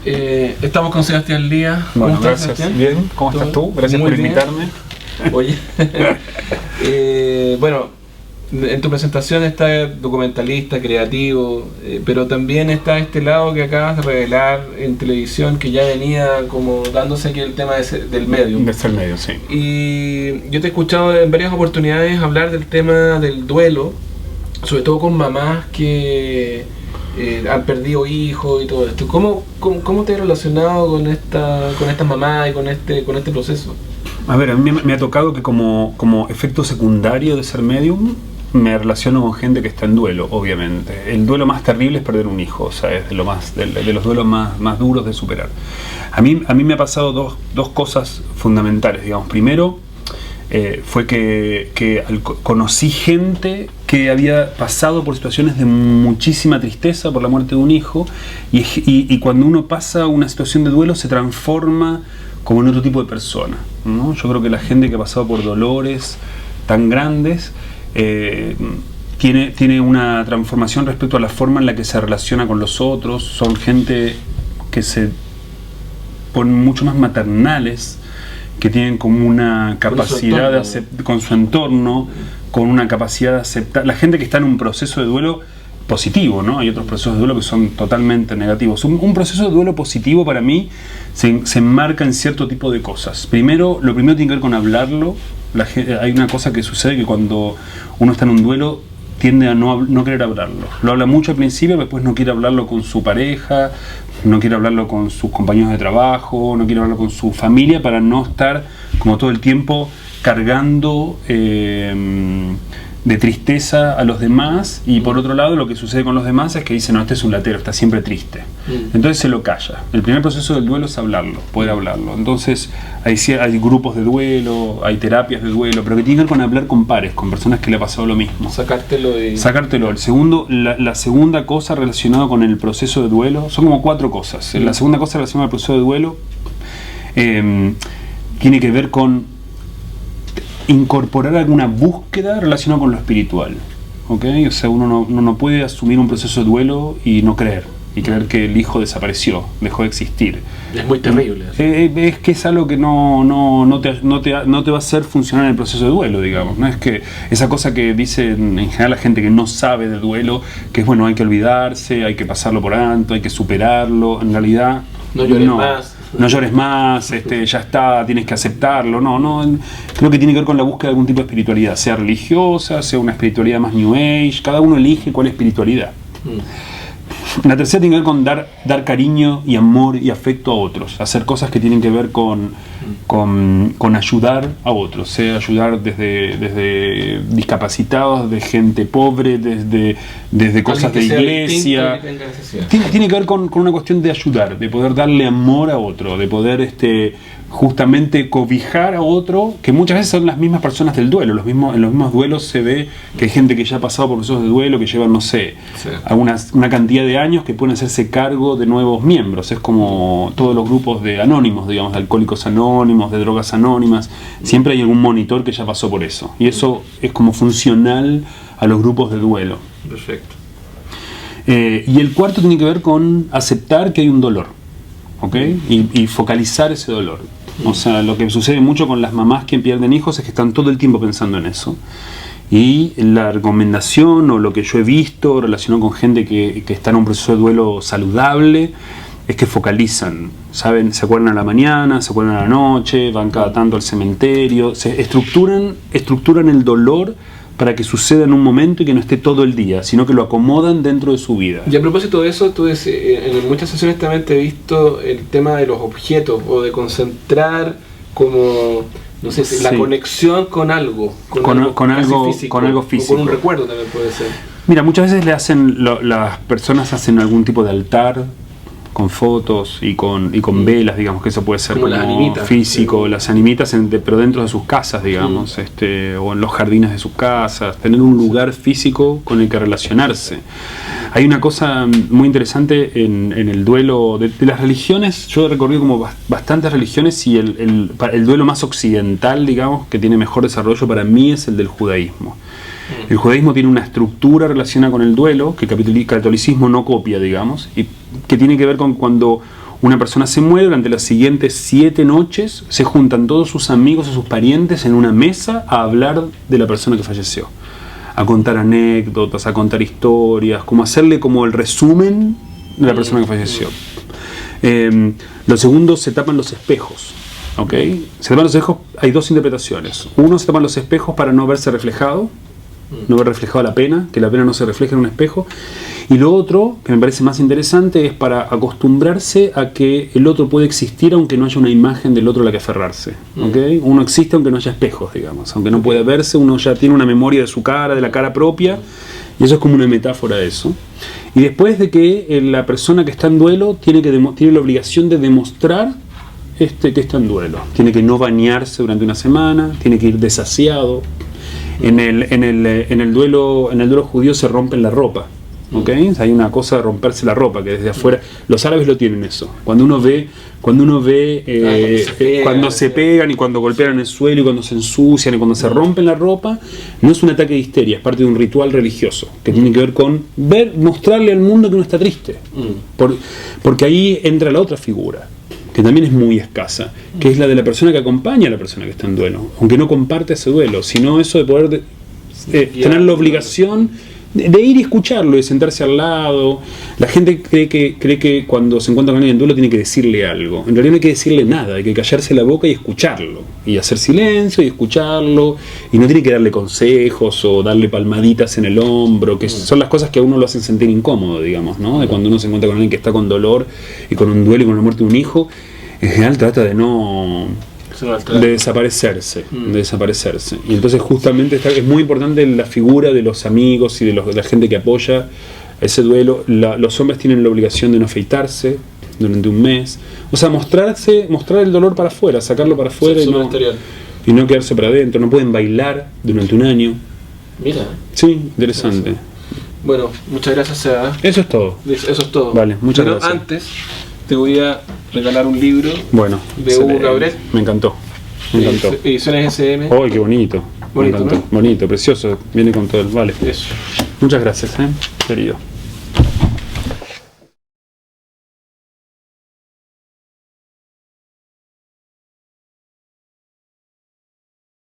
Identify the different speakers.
Speaker 1: Estamos con Sebastián Lía.
Speaker 2: Bueno,
Speaker 1: ¿Cómo estás,
Speaker 2: gracias.
Speaker 1: Sebastián?
Speaker 2: Bien, ¿cómo estás tú? Gracias por invitarme.
Speaker 1: Oye, bueno, en tu presentación está documentalista, creativo, pero también está este lado que acabas de revelar en televisión, que ya venía como dándose aquí el tema del medio.
Speaker 2: De ser medio, sí.
Speaker 1: Y yo te he escuchado en varias oportunidades hablar del tema del duelo, sobre todo con mamás que han perdido hijos y todo esto. ¿Cómo te has relacionado con esta mamá y con este proceso?
Speaker 2: A ver, a mí me ha tocado que como efecto secundario de ser medium, me relaciono con gente que está en duelo, obviamente. El duelo más terrible es perder un hijo, o sea, es de los duelos más duros de superar. A mí me ha pasado dos cosas fundamentales, digamos. Primero, fue que conocí gente que había pasado por situaciones de muchísima tristeza por la muerte de un hijo, y cuando uno pasa una situación de duelo se transforma como en otro tipo de persona, ¿no? Yo creo que la gente que ha pasado por dolores tan grandes tiene una transformación respecto a la forma en la que se relaciona con los otros. Son gente que se ponen mucho más maternales, que tienen como una capacidad de aceptar con su entorno, con una capacidad de aceptar. La gente que está en un proceso de duelo positivo, ¿no? Hay otros procesos de duelo que son totalmente negativos. Un proceso de duelo positivo para mí se enmarca en cierto tipo de cosas. Lo primero tiene que ver con hablarlo. Hay una cosa que sucede, que cuando uno está en un duelo tiende a no querer hablarlo. Lo habla mucho al principio, pero después no quiere hablarlo con su pareja, no quiere hablarlo con sus compañeros de trabajo, no quiere hablarlo con su familia, para no estar como todo el tiempo cargando de tristeza a los demás. Y por otro lado, lo que sucede con los demás es que dicen: no, este es un latero, está siempre triste. Entonces se lo calla. El primer proceso del duelo es hablarlo, poder hablarlo. Entonces hay grupos de duelo, hay terapias de duelo, pero que tienen que ver con hablar con pares, con personas que le ha pasado lo mismo. Sacártelo. La segunda cosa relacionada con el proceso de duelo, son como 4 cosas. La segunda cosa relacionada al proceso de duelo tiene que ver con incorporar alguna búsqueda relacionada con lo espiritual, ¿ok? O sea, uno no puede asumir un proceso de duelo y no creer, y creer que el hijo desapareció, dejó de existir.
Speaker 1: Es muy terrible.
Speaker 2: Es que es algo que no te va a hacer funcionar en el proceso de duelo, digamos. No es que esa cosa que dicen en general la gente que no sabe de duelo, que es bueno, hay que olvidarse, hay que pasarlo por alto, hay que superarlo. En realidad
Speaker 1: no llores
Speaker 2: más, ya está, tienes que aceptarlo. No, creo que tiene que ver con la búsqueda de algún tipo de espiritualidad, sea religiosa, sea una espiritualidad más New Age. Cada uno elige cuál es espiritualidad. La tercera tiene que ver con dar cariño y amor y afecto a otros, hacer cosas que tienen que ver con ayudar a otros, sea ayudar desde discapacitados, de gente pobre, desde cosas de iglesia. Tiene que ver con una cuestión de ayudar, de poder darle amor a otro, de poder justamente cobijar a otro, que muchas veces son las mismas personas del duelo. En los mismos duelos se ve que hay gente que ya ha pasado por procesos de duelo, que llevan, no sé, una cantidad de años, que pueden hacerse cargo de nuevos miembros. Es como todos los grupos de anónimos, digamos, de alcohólicos anónimos, de drogas anónimas. Siempre hay algún monitor que ya pasó por eso. Y eso es como funcional a los grupos de duelo.
Speaker 1: Perfecto.
Speaker 2: Y el cuarto tiene que ver con aceptar que hay un dolor, ¿ok? Y focalizar ese dolor. O sea, lo que sucede mucho con las mamás que pierden hijos es que están todo el tiempo pensando en eso. Y la recomendación, o lo que yo he visto relacionado con gente que está en un proceso de duelo saludable, es que focalizan, ¿saben? Se acuerdan a la mañana, se acuerdan a la noche, van cada tanto al cementerio, se estructuran el dolor para que suceda en un momento y que no esté todo el día, sino que lo acomodan dentro de su vida.
Speaker 1: Y a propósito de eso, en muchas sesiones también te he visto el tema de los objetos, o de concentrar como, no sé, la conexión con algo, con algo físico, o con un recuerdo también puede ser.
Speaker 2: Mira, muchas veces las personas hacen algún tipo de altar con fotos y con velas, digamos, que eso puede ser como físico, sí. Las animitas, pero dentro de sus casas, digamos, o en los jardines de sus casas, tener un lugar físico con el que relacionarse. Hay una cosa muy interesante en el duelo de las religiones. Yo he recorrido como bastantes religiones, y el duelo más occidental, digamos, que tiene mejor desarrollo para mí, es el del judaísmo. El judaísmo tiene una estructura relacionada con el duelo que el catolicismo no copia, digamos, y que tiene que ver con cuando una persona se muere, durante las siguientes 7 noches se juntan todos sus amigos o sus parientes en una mesa a hablar de la persona que falleció, a contar anécdotas, a contar historias, como hacerle como el resumen de la persona que falleció. Lo segundo, se tapan los espejos. ¿Ok? Se tapan los espejos, hay 2 interpretaciones. Uno, se tapan los espejos para no verse reflejado, no ver reflejado la pena, que la pena no se refleje en un espejo. Y lo otro, que me parece más interesante, es para acostumbrarse a que el otro puede existir aunque no haya una imagen del otro a la que aferrarse. ¿Okay? Uno existe aunque no haya espejos, digamos. Aunque no pueda verse, uno ya tiene una memoria de su cara, de la cara propia, y eso es como una metáfora de eso. Y después de que la persona que está en duelo tiene la obligación de demostrar que está en duelo. Tiene que no bañarse durante una semana, tiene que ir desasiado. En el duelo judío se rompen la ropa. ¿Okay? Hay una cosa de romperse la ropa que desde afuera los árabes lo tienen eso. Cuando uno ve cuando se pegan y cuando golpean el suelo y cuando se ensucian y cuando se rompen la ropa, no es un ataque de histeria, es parte de un ritual religioso que tiene que ver con mostrarle al mundo que uno está triste. Porque ahí entra la otra figura, que también es muy escasa, que es la de la persona que acompaña a la persona que está en duelo, aunque no comparte ese duelo, sino eso de poder tener la obligación de ir y escucharlo, de sentarse al lado. La gente cree que cuando se encuentra con alguien en duelo tiene que decirle algo. En realidad no hay que decirle nada, hay que callarse la boca y escucharlo, y hacer silencio y escucharlo, y no tiene que darle consejos o darle palmaditas en el hombro, que son las cosas que a uno lo hacen sentir incómodo, digamos, ¿no? De cuando uno se encuentra con alguien que está con dolor y con un duelo y con la muerte de un hijo, en general trata de desaparecerse. Y entonces justamente es muy importante la figura de los amigos y de la gente que apoya ese duelo. Los hombres tienen la obligación de no afeitarse durante un mes, o sea, mostrar el dolor para afuera, sacarlo para afuera y no quedarse para adentro. No pueden bailar durante un año.
Speaker 1: Mira.
Speaker 2: Sí, interesante.
Speaker 1: Bueno, muchas gracias, Seba.
Speaker 2: Eso es todo. Vale, muchas gracias.
Speaker 1: Pero antes te voy a regalar un libro de Hugo Cabret.
Speaker 2: Me encantó.
Speaker 1: Ediciones SM.
Speaker 2: ¡Ay, qué bonito!
Speaker 1: Bonito, ¿no?
Speaker 2: Bonito, precioso. Viene con todo el... Vale.
Speaker 1: Eso.
Speaker 2: Muchas gracias, querido.